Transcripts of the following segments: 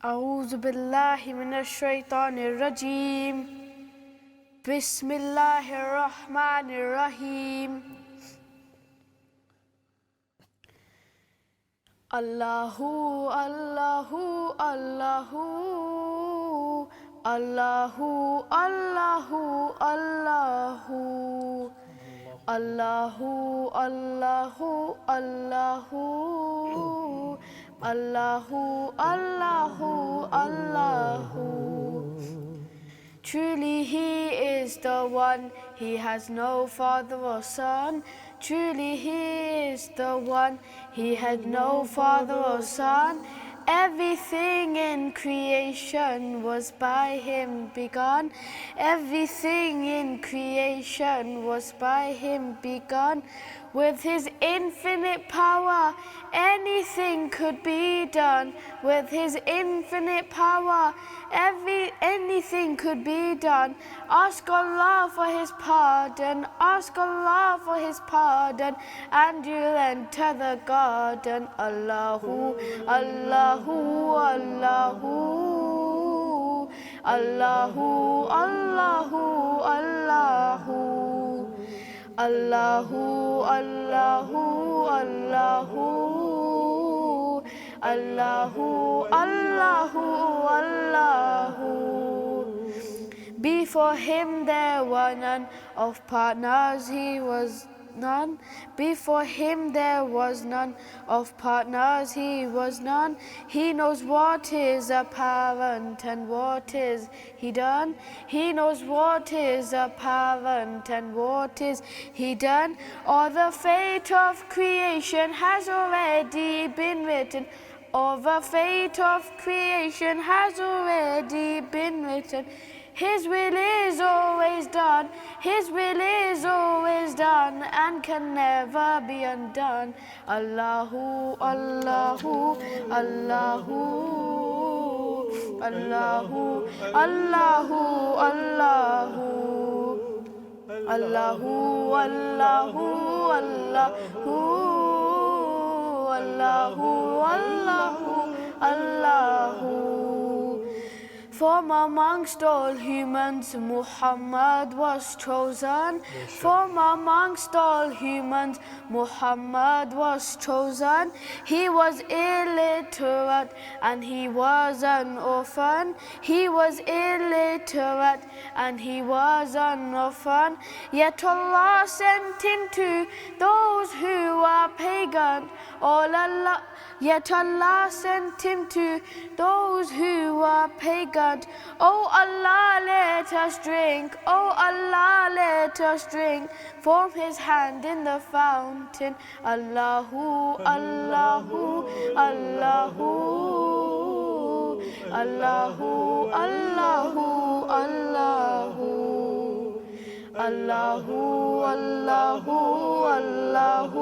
أعوذ بالله من الشيطان الرجيم بسم الله الرحمن الرحيم الله الله الله الله الله الله الله الله الله Allahu, Allahu, Allahu. Truly He is the one, He has no father or son. Truly He is the one, He had no father or son. Everything in creation was by Him begun. Everything in creation was by Him begun. With His infinite power, anything could be done. With His infinite power, anything could be done. Ask Allah for His pardon, ask Allah for His pardon, and you'll enter the garden. Allahu, Allahu, Allahu, Allahu, Allahu, Allahu, Allahu, Allahu, Allahu, Allahu, Allahu. Before Him there were none, of partners He was none. Before Him there was none, of partners He was none. He knows what is apparent and what is hidden. He knows what is apparent and what is hidden. All the fate of creation has already been written. All the fate of creation has already been written. His will is always done, His will is always done, and can never be undone. Allahu, Allahu, Allahu, Allahu, Allahu, Allahu, Allahu, Allahu, Allahu, Allahu, Allahu. From amongst all humans, Muhammad was chosen. From amongst all humans, Muhammad was chosen. He was illiterate and he was an orphan. He was illiterate and he was an orphan. Yet Allah sent him to those who are pagan. Yet Allah sent him to those who are pagan. Oh Allah, let us drink. Oh Allah, let us drink from His hand in the fountain. Allahu, Allahu, Allahu, Allahu, Allahu, Allahu, Allahu, Allahu,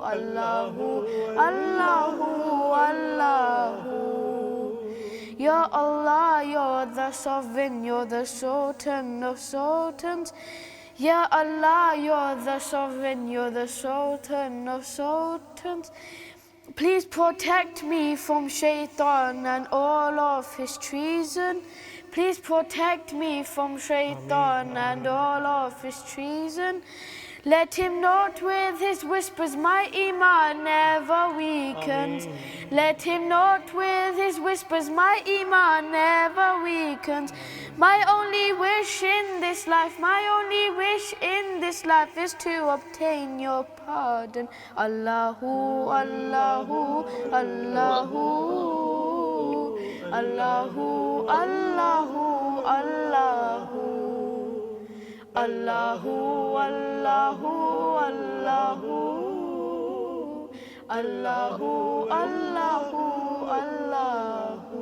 Allahu, Allahu, Allahu. Ya Allah, You're the sovereign, You're the sultan of sultans. Ya Allah, You're the sovereign, You're the sultan of sultans. Please protect me from shaitan and all of his treason. Please protect me from shaitan and all of his treason. Let him not with his whispers my iman never weakens. Let him not with his whispers my iman never weakens. My only wish in this life, my only wish in this life is to obtain Your pardon. Allahu, Allahu, Allahu, Allahu, Allahu, Allahu, Allahu, Allahu, Allahu, Allahu, Allahu, Allahu.